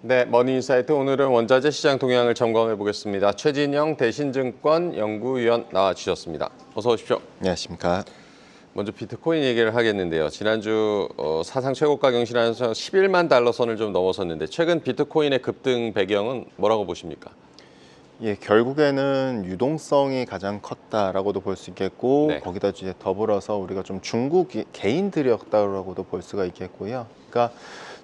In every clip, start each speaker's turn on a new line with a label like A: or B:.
A: 네, 머니인사이트 오늘은 원자재 시장 동향을 점검해 보겠습니다. 최진영 대신증권 연구위원 나와주셨습니다. 어서 오십시오.
B: 안녕하십니까.
A: 먼저 비트코인 얘기를 하겠는데요. 지난주 사상 최고가 경신하면서 11만 달러 선을 좀 넘어섰는데 최근 비트코인의 급등 배경은 뭐라고 보십니까?
B: 예, 결국에는 유동성이 가장 컸다라고도 볼 수 있겠고
A: 네.
B: 거기다 이제 더불어서 우리가 좀 중국 개인들이었다라고도 볼 수가 있겠고요. 그러니까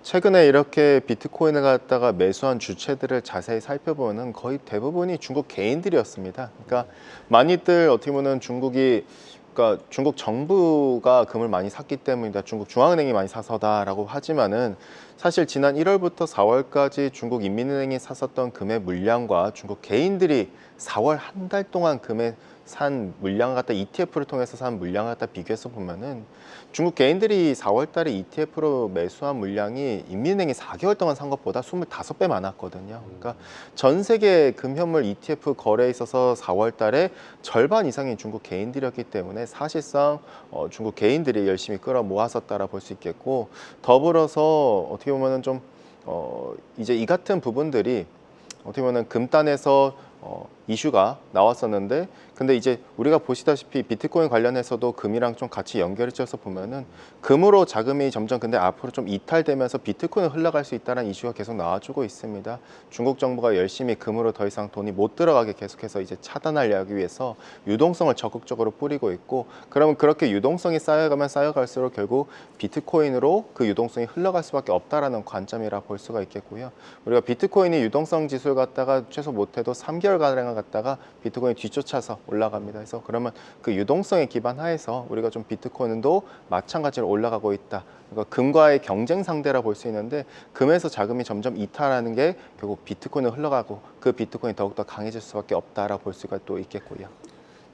B: 최근에 이렇게 비트코인을 갖다가 매수한 주체들을 자세히 살펴보면 거의 대부분이 중국 개인들이었습니다. 그러니까 많이들 어떻게 보면 그러니까 중국 정부가 금을 많이 샀기 때문이다. 중국 중앙은행이 많이 사서다라고 하지만은 사실 지난 1월부터 4월까지 중국 인민은행이 샀었던 금의 물량과 중국 개인들이 4월 한 달 동안 금에 산 물량을 갖다 ETF를 통해서 산 물량을 갖다 비교해서 보면은 중국 개인들이 4월 달에 ETF로 매수한 물량이 인민은행이 4개월 동안 산 것보다 25배 많았거든요. 그러니까 전 세계 금현물 ETF 거래에 있어서 4월 달에 절반 이상이 중국 개인들이었기 때문에 사실상 중국 개인들이 열심히 끌어모았었다라 볼 수 있겠고, 더불어서 어떻게 보면은 좀 이제 이 같은 부분들이 어떻게 보면 금단에서 이슈가 나왔었는데, 근데 이제 우리가 보시다시피 비트코인 관련해서도 금이랑 좀 같이 연결해 져서 보면은 금으로 자금이 점점 근데 앞으로 좀 이탈되면서 비트코인으로 흘러갈 수 있다는 이슈가 계속 나와주고 있습니다. 중국 정부가 열심히 금으로 더 이상 돈이 못 들어가게 계속해서 이제 차단하기 위해서 유동성을 적극적으로 뿌리고 있고, 그러면 그렇게 유동성이 쌓여가면 쌓여갈수록 결국 비트코인으로 그 유동성이 흘러갈 수밖에 없다라는 관점이라 볼 수가 있겠고요. 우리가 비트코인이 유동성 지수를 갖다가 최소 못해도 3개월가량 갖다가 비트코인이 뒤쫓아서 올라갑니다. 그래서 그러면 그 유동성에 기반하에서 우리가 좀 비트코인도 마찬가지로 올라가고 있다. 그러니까 금과의 경쟁 상대라 볼 수 있는데, 금에서 자금이 점점 이탈하는 게 결국 비트코인으로 흘러가고 그 비트코인이 더욱더 강해질 수밖에 없다라고 볼 수가 또 있겠고요.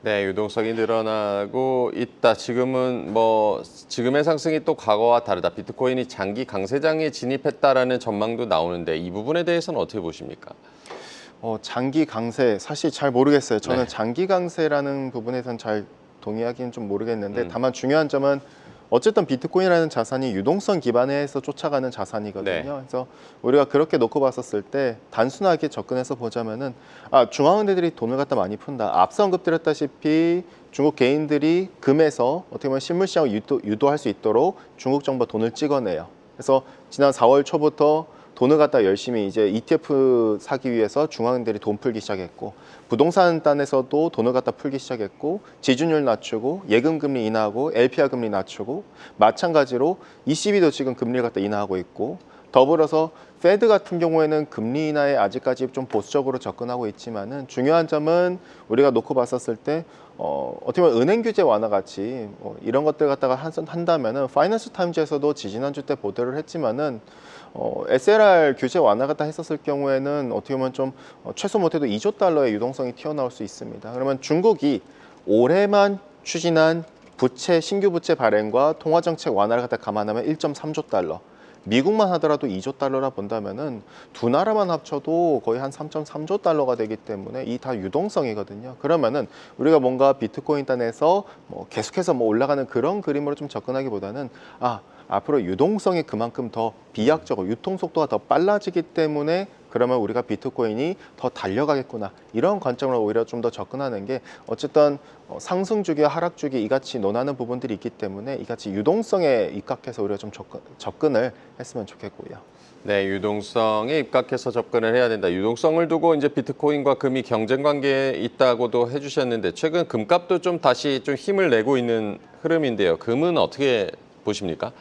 A: 네, 유동성이 늘어나고 있다. 지금의 상승이 또 과거와 다르다. 비트코인이 장기 강세장에 진입했다라는 전망도 나오는데 이 부분에 대해서는 어떻게 보십니까?
B: 장기 강세 사실 잘 모르겠어요. 저는
A: 네.
B: 장기 강세라는 부분에선 잘 동의하기는 좀 모르겠는데, 다만 중요한 점은 어쨌든 비트코인이라는 자산이 유동성 기반에서 쫓아가는 자산이거든요.
A: 네.
B: 그래서 우리가 그렇게 놓고 봤었을 때 단순하게 접근해서 보자면은 중앙은행들이 돈을 갖다 많이 푼다. 앞서 언급드렸다시피 중국 개인들이 금에서 어떻게 보면 실물 시장을 유도할 수 있도록 중국 정부가 돈을 찍어내요. 그래서 지난 4월 초부터 돈을 갖다 열심히 이제 ETF 사기 위해서 중앙은행들이 돈 풀기 시작했고, 부동산 단에서도 돈을 갖다 풀기 시작했고, 지준율 낮추고, 예금 금리 인하하고, LPR 금리 낮추고, 마찬가지로 ECB도 지금 금리를 갖다 인하하고 있고, 더불어서 페드 같은 경우에는 금리 인하에 아직까지 좀 보수적으로 접근하고 있지만은, 중요한 점은 우리가 놓고 봤었을 때 어떻게 보면 은행 규제 완화 같이 이런 것들 갖다가 한다면은 파이낸셜 타임즈에서도 지지난주 때 보도를 했지만은 SLR 규제 완화 갖다 했었을 경우에는 어떻게 보면 좀 최소 못해도 2조 달러의 유동성이 튀어나올 수 있습니다. 그러면 중국이 올해만 추진한 신규 부채 발행과 통화 정책 완화를 갖다 감안하면 1.3조 달러. 미국만 하더라도 2조 달러라 본다면은 두 나라만 합쳐도 거의 한 3.3조 달러가 되기 때문에 이 다 유동성이거든요. 그러면은 우리가 뭔가 비트코인 단에서 계속해서 올라가는 그런 그림으로 좀 접근하기보다는 앞으로 유동성이 그만큼 더 비약적으로 유통 속도가 더 빨라지기 때문에 그러면 우리가 비트코인이 더 달려가겠구나, 이런 관점으로 오히려 좀 더 접근하는 게, 어쨌든 상승 주기와 하락 주기 이같이 논하는 부분들이 있기 때문에 이같이 유동성에 입각해서 우리가 좀 접근을 했으면 좋겠고요.
A: 네, 유동성에 입각해서 접근을 해야 된다. 유동성을 두고 이제 비트코인과 금이 경쟁 관계에 있다고도 해주셨는데 최근 금값도 좀 다시 좀 힘을 내고 있는 흐름인데요. 금은 어떻게 보십니까?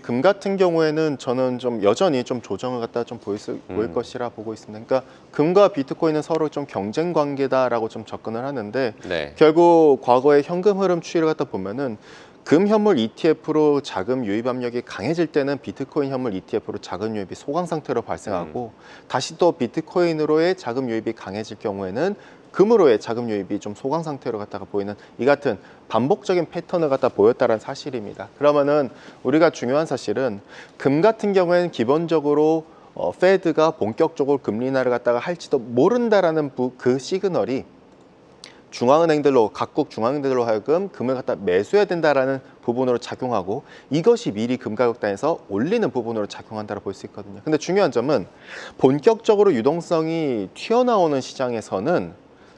B: 금 같은 경우에는 저는 좀 여전히 좀 조정을 갖다 좀 보일 것이라 보고 있습니다. 그러니까 금과 비트코인은 서로 좀 경쟁 관계다라고 좀 접근을 하는데,
A: 네.
B: 결국 과거의 현금 흐름 추이를 갖다 보면은 금 현물 ETF로 자금 유입 압력이 강해질 때는 비트코인 현물 ETF로 자금 유입이 소강 상태로 발생하고, 다시 또 비트코인으로의 자금 유입이 강해질 경우에는 금으로의 자금 유입이 좀 소강 상태로 갖다가 보이는 이 같은 반복적인 패턴을 갖다 보였다는 사실입니다. 그러면은 우리가 중요한 사실은 금 같은 경우에는 기본적으로 페드가 본격적으로 금리 인하를 갖다가 할지도 모른다라는 그 시그널이 중앙은행들로 각국 중앙은행들로 하여금 금을 갖다 매수해야 된다라는 부분으로 작용하고 이것이 미리 금 가격단에서 올리는 부분으로 작용한다고 볼 수 있거든요. 근데 중요한 점은 본격적으로 유동성이 튀어나오는 시장에서는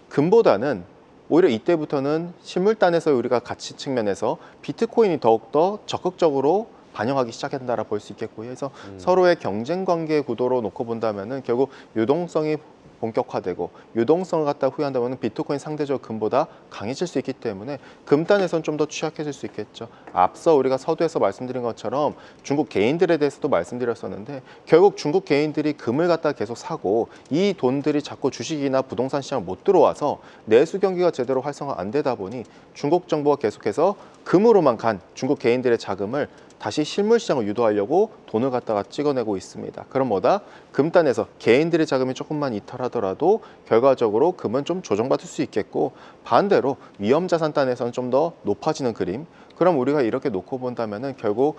B: 금보다는 오히려 이때부터는 실물단에서 우리가 가치 측면에서 비트코인이 더욱더 적극적으로 반영하기 시작한다라 볼 수 있겠고요. 그래서 서로의 경쟁 관계 구도로 놓고 본다면은 결국 유동성이 본격화되고 유동성을 갖다 후회한다면 비트코인 상대적으로 금보다 강해질 수 있기 때문에 금단에서는 좀 더 취약해질 수 있겠죠. 앞서 우리가 서두에서 말씀드린 것처럼 중국 개인들에 대해서도 말씀드렸었는데 결국 중국 개인들이 금을 갖다 계속 사고 이 돈들이 자꾸 주식이나 부동산 시장을 못 들어와서 내수 경기가 제대로 활성화 안 되다 보니 중국 정부가 계속해서 금으로만 간 중국 개인들의 자금을 다시 실물 시장을 유도하려고 돈을 갖다가 찍어내고 있습니다. 그럼 뭐다? 금단에서 개인들의 자금이 조금만 이탈하더라도 결과적으로 금은 좀 조정받을 수 있겠고 반대로 위험자산단에서는 좀 더 높아지는 그림. 그럼 우리가 이렇게 놓고 본다면은 결국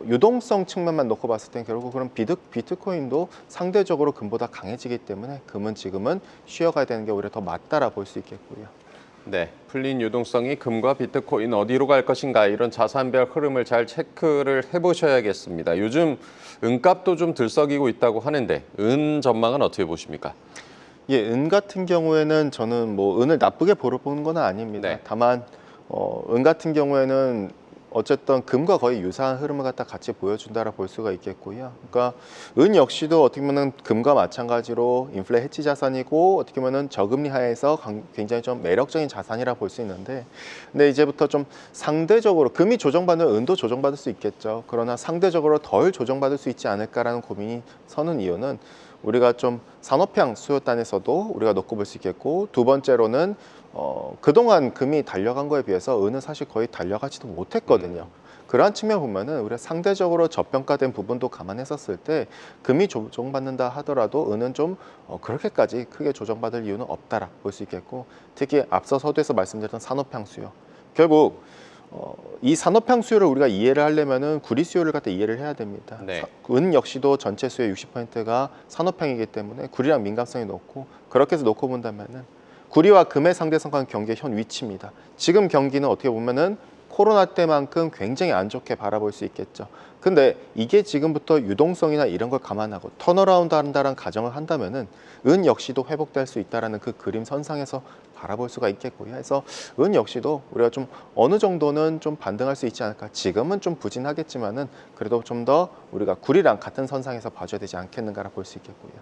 B: 유동성 측면만 놓고 봤을 땐 결국 그럼 비트코인도 상대적으로 금보다 강해지기 때문에 금은 지금은 쉬어가야 되는 게 오히려 더 맞다라 볼 수 있겠고요.
A: 네, 풀린 유동성이 금과 비트코인 어디로 갈 것인가 이런 자산별 흐름을 잘 체크를 해보셔야겠습니다. 요즘 은값도 좀 들썩이고 있다고 하는데 은 전망은 어떻게 보십니까?
B: 예, 은 같은 경우에는 저는 뭐 은을 나쁘게 보는 건 아닙니다.
A: 네.
B: 다만 은 같은 경우에는 어쨌든 금과 거의 유사한 흐름을 갖다 같이 보여준다라 볼 수가 있겠고요. 그러니까 은 역시도 어떻게 보면 금과 마찬가지로 인플레 해치 자산이고 어떻게 보면 저금리 하에서 굉장히 좀 매력적인 자산이라 볼 수 있는데, 근데 이제부터 좀 상대적으로 금이 조정받는 은도 조정받을 수 있겠죠. 그러나 상대적으로 덜 조정받을 수 있지 않을까라는 고민이 서는 이유는 우리가 좀 산업형 수요단에서도 우리가 놓고 볼 수 있겠고, 두 번째로는 그동안 금이 달려간 거에 비해서 은은 사실 거의 달려가지도 못했거든요. 그러한 측면 보면은 우리가 상대적으로 저평가된 부분도 감안했었을 때 금이 조정받는다 하더라도 은은 좀 그렇게까지 크게 조정받을 이유는 없다라 볼 수 있겠고, 특히 앞서 서두에서 말씀드렸던 산업형 수요. 결국 이 산업형 수요를 우리가 이해를 하려면은 구리 수요를 갖다 이해를 해야 됩니다.
A: 네.
B: 은 역시도 전체 수요의 60%가 산업형이기 때문에 구리랑 민감성이 높고, 그렇게 해서 놓고 본다면은 구리와 금의 상대성과 경기의 현 위치입니다. 지금 경기는 어떻게 보면은 코로나 때만큼 굉장히 안 좋게 바라볼 수 있겠죠. 근데 이게 지금부터 유동성이나 이런 걸 감안하고 턴어라운드 한다는 가정을 한다면은 은 역시도 회복될 수 있다라는 그 그림 선상에서 바라볼 수가 있겠고요. 그래서 은 역시도 우리가 좀 어느 정도는 좀 반등할 수 있지 않을까. 지금은 좀 부진하겠지만은 그래도 좀 더 우리가 구리랑 같은 선상에서 봐줘야 되지 않겠는가라 볼 수 있겠고요.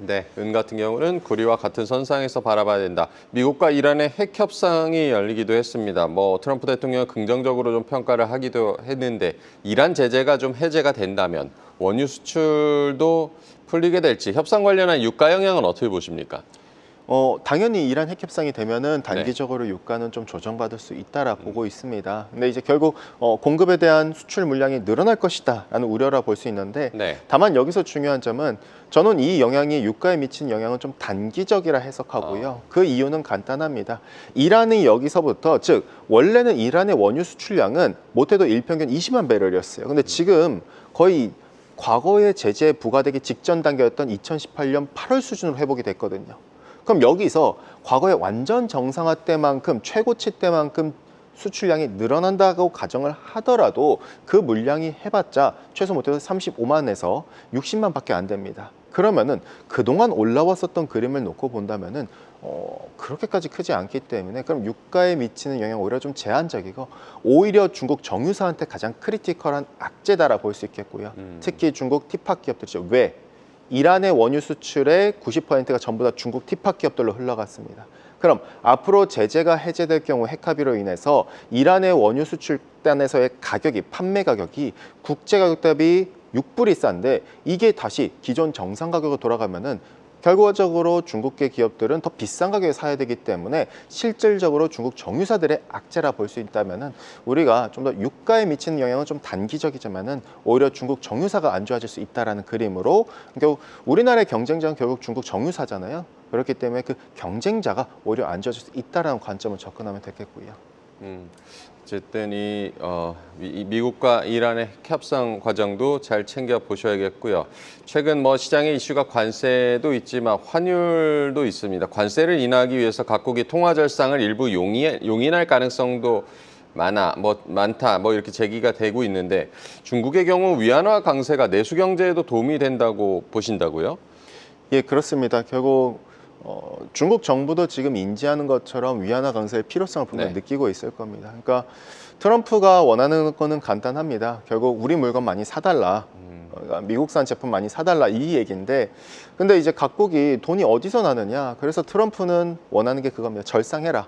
A: 네, 은 같은 경우는 구리와 같은 선상에서 바라봐야 된다. 미국과 이란의 핵 협상이 열리기도 했습니다. 뭐 트럼프 대통령은 긍정적으로 좀 평가를 하기도 했는데 이란 제재가 좀 해제가 된다면 원유 수출도 풀리게 될지 협상 관련한 유가 영향은 어떻게 보십니까?
B: 당연히 이란 핵 협상이 되면은 단기적으로 유가는 좀 조정받을 수 있다라 보고 있습니다. 근데 이제 결국 공급에 대한 수출 물량이 늘어날 것이다라는 우려라 볼 수 있는데,
A: 네.
B: 다만 여기서 중요한 점은 저는 이 영향이 유가에 미친 영향은 좀 단기적이라 해석하고요. 그 이유는 간단합니다. 이란이 여기서부터, 즉 원래는 이란의 원유 수출량은 못해도 일평균 20만 배럴이었어요. 근데 지금 거의 과거의 제재 부과되기 직전 단계였던 2018년 8월 수준으로 회복이 됐거든요. 그럼 여기서 과거의 완전 정상화 때만큼, 최고치 때만큼 수출량이 늘어난다고 가정을 하더라도 그 물량이 해봤자 최소 못해도 35만에서 60만 밖에 안 됩니다. 그러면은 그동안 올라왔었던 그림을 놓고 본다면은 그렇게까지 크지 않기 때문에 그럼 유가에 미치는 영향 오히려 좀 제한적이고, 오히려 중국 정유사한테 가장 크리티컬한 악재다라 볼 수 있겠고요. 특히 중국 티팍 기업들이죠. 왜? 이란의 원유 수출의 90%가 전부 다 중국 티팍 기업들로 흘러갔습니다. 그럼 앞으로 제재가 해제될 경우 핵합의로 인해서 이란의 원유 수출단에서의 가격이, 판매 가격이 국제 가격 대비 6불이 싼데 이게 다시 기존 정상 가격으로 돌아가면은 결과적으로 중국계 기업들은 더 비싼 가격에 사야 되기 때문에 실질적으로 중국 정유사들의 악재라 볼 수 있다면은 우리가 좀 더 유가에 미치는 영향은 좀 단기적이지만은 오히려 중국 정유사가 안 좋아질 수 있다라는 그림으로, 결국 우리나라의 경쟁자는 결국 중국 정유사잖아요. 그렇기 때문에 그 경쟁자가 오히려 안 좋아질 수 있다라는 관점을 접근하면 되겠고요.
A: 어쨌든 이 미국과 이란의 협상 과정도 잘 챙겨 보셔야겠고요. 최근 뭐 시장의 이슈가 관세도 있지만 환율도 있습니다. 관세를 인하하기 위해서 각국이 통화 절상을 일부 용인할 가능성도 많다, 이렇게 제기가 되고 있는데 중국의 경우 위안화 강세가 내수 경제에도 도움이 된다고 보신다고요?
B: 예, 그렇습니다. 결국 중국 정부도 지금 인지하는 것처럼 위안화 강세의 필요성을 분명히
A: 네.
B: 느끼고 있을 겁니다. 그러니까 트럼프가 원하는 거는 간단합니다. 결국 우리 물건 많이 사달라. 그러니까 미국산 제품 많이 사달라 이 얘기인데, 근데 이제 각국이 돈이 어디서 나느냐. 그래서 트럼프는 원하는 게 그겁니다. 절상해라.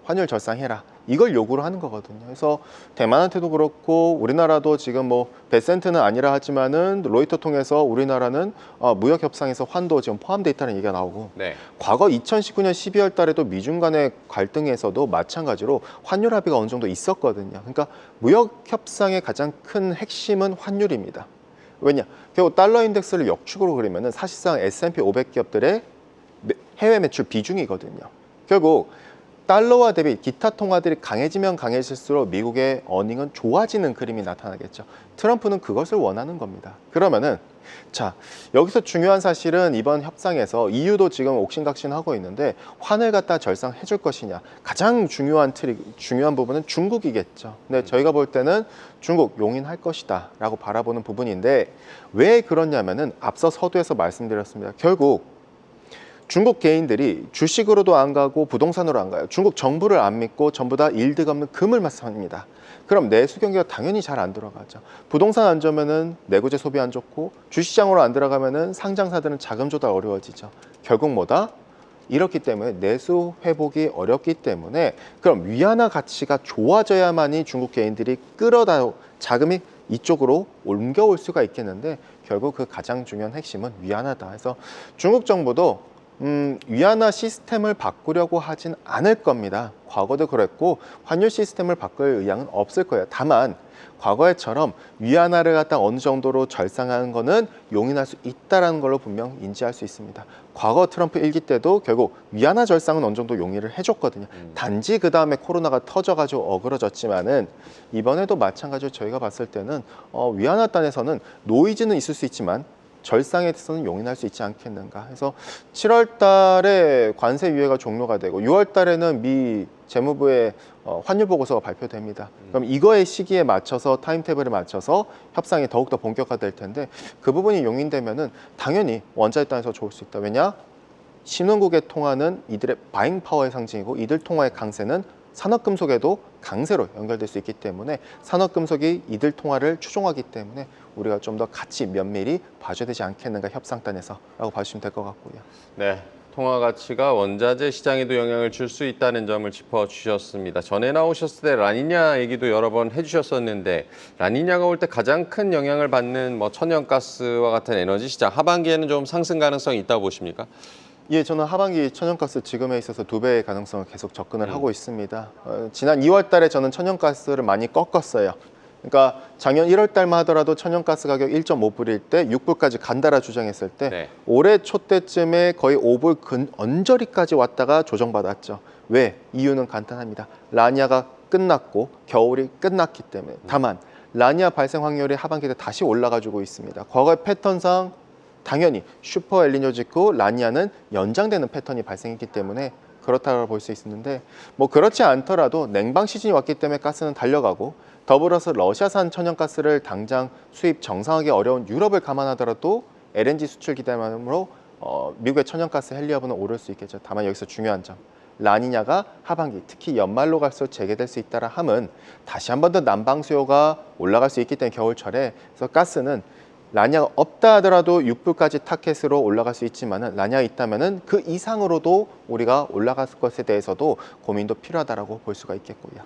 B: 환율 절상해라. 이걸 요구를 하는 거거든요. 그래서 대만한테도 그렇고 우리나라도 지금 뭐 100센트는 아니라 하지만은 로이터 통해서 우리나라는 무역 협상에서 환도 지금 포함돼 있다는 얘기가 나오고,
A: 네.
B: 과거 2019년 12월 달에도 미중 간의 갈등에서도 마찬가지로 환율 합의가 어느 정도 있었거든요. 그러니까 무역 협상의 가장 큰 핵심은 환율입니다. 왜냐? 결국 달러 인덱스를 역축으로 그리면은 사실상 S&P 500 기업들의 해외 매출 비중이거든요. 결국 달러와 대비 기타 통화들이 강해지면 강해질수록 미국의 어닝은 좋아지는 그림이 나타나겠죠. 트럼프는 그것을 원하는 겁니다. 그러면은 자, 여기서 중요한 사실은 이번 협상에서 EU도 지금 옥신각신하고 있는데 환을 갖다 절상해 줄 것이냐. 가장 중요한 부분은 중국이겠죠. 근데 저희가 볼 때는 중국 용인할 것이다 라고 바라보는 부분인데, 왜 그러냐면은 앞서 서두에서 말씀드렸습니다. 결국 중국 개인들이 주식으로도 안 가고 부동산으로 안 가요. 중국 정부를 안 믿고 전부 다 일득 없는 금을 삽니다. 그럼 내수 경기가 당연히 잘 안 들어가죠. 부동산 안 좋으면은 내구재 소비 안 좋고, 주시장으로 안 들어가면은 상장사들은 자금 조달 어려워지죠. 결국 뭐다? 이렇기 때문에 내수 회복이 어렵기 때문에 그럼 위안화 가치가 좋아져야만이 중국 개인들이 끌어다 자금이 이쪽으로 옮겨올 수가 있겠는데, 결국 그 가장 중요한 핵심은 위안화다. 그래서 중국 정부도 위안화 시스템을 바꾸려고 하진 않을 겁니다. 과거도 그랬고 환율 시스템을 바꿀 의향은 없을 거예요. 다만 과거에처럼 위안화를 갖다 어느 정도로 절상하는 거는 용인할 수 있다는 걸로 분명 인지할 수 있습니다. 과거 트럼프 일기 때도 결국 위안화 절상은 어느 정도 용인을 해줬거든요. 단지 그 다음에 코로나가 터져가지고 어그러졌지만은 이번에도 마찬가지로 저희가 봤을 때는 위안화 단에서는 노이즈는 있을 수 있지만 절상에 대해서는 용인할 수 있지 않겠는가. 그래서 7월 달에 관세 유예가 종료가 되고 6월 달에는 미 재무부의 환율 보고서가 발표됩니다. 그럼 이거의 시기에 맞춰서 타임테이블에 맞춰서 협상이 더욱더 본격화될 텐데, 그 부분이 용인되면은 당연히 원자재 단에서 좋을 수 있다. 왜냐? 신흥국의 통화는 이들의 바잉 파워의 상징이고 이들 통화의 강세는 산업금속에도 강세로 연결될 수 있기 때문에 산업금속이 이들 통화를 추종하기 때문에 우리가 좀 더 같이 면밀히 봐줘야 되지 않겠는가, 협상단에서 라고 봐주시면 될 것 같고요.
A: 네, 통화 가치가 원자재 시장에도 영향을 줄 수 있다는 점을 짚어주셨습니다. 전에 나오셨을 때 라니냐 얘기도 여러 번 해주셨었는데, 라니냐가 올 때 가장 큰 영향을 받는 천연가스와 같은 에너지 시장, 하반기에는 좀 상승 가능성이 있다고 보십니까?
B: 예, 저는 하반기 천연가스 지금에 있어서 2배의 가능성을 계속 접근을 하고 있습니다. 지난 2월 달에 저는 천연가스를 많이 꺾었어요. 그러니까 작년 1월 달만 하더라도 천연가스 가격 1.5불일 때 6불까지 간다라 주장했을 때
A: 네.
B: 올해 초 때쯤에 거의 5불 언저리까지 왔다가 조정받았죠. 왜? 이유는 간단합니다. 라니아가 끝났고 겨울이 끝났기 때문에. 다만 라니아 발생 확률이 하반기 때 다시 올라가지고 있습니다. 과거의 패턴상 당연히 슈퍼 엘니뇨 직후 라니아는 연장되는 패턴이 발생했기 때문에 그렇다고 볼 수 있는데, 뭐 그렇지 않더라도 냉방 시즌이 왔기 때문에 가스는 달려가고, 더불어서 러시아산 천연가스를 당장 수입 정상하기 어려운 유럽을 감안하더라도 LNG 수출 기대만으로 미국의 천연가스 헬리어브는 오를 수 있겠죠. 다만 여기서 중요한 점, 라니냐가 하반기 특히 연말로 갈수록 재개될 수 있다라 함은 다시 한 번 더 난방 수요가 올라갈 수 있기 때문에 겨울철에, 그래서 가스는 라니아가 없다 하더라도 6불까지 타켓으로 올라갈 수 있지만은 라니아가 있다면은 그 이상으로도 우리가 올라갈 것에 대해서도 고민도 필요하다라고 볼 수가 있겠고요.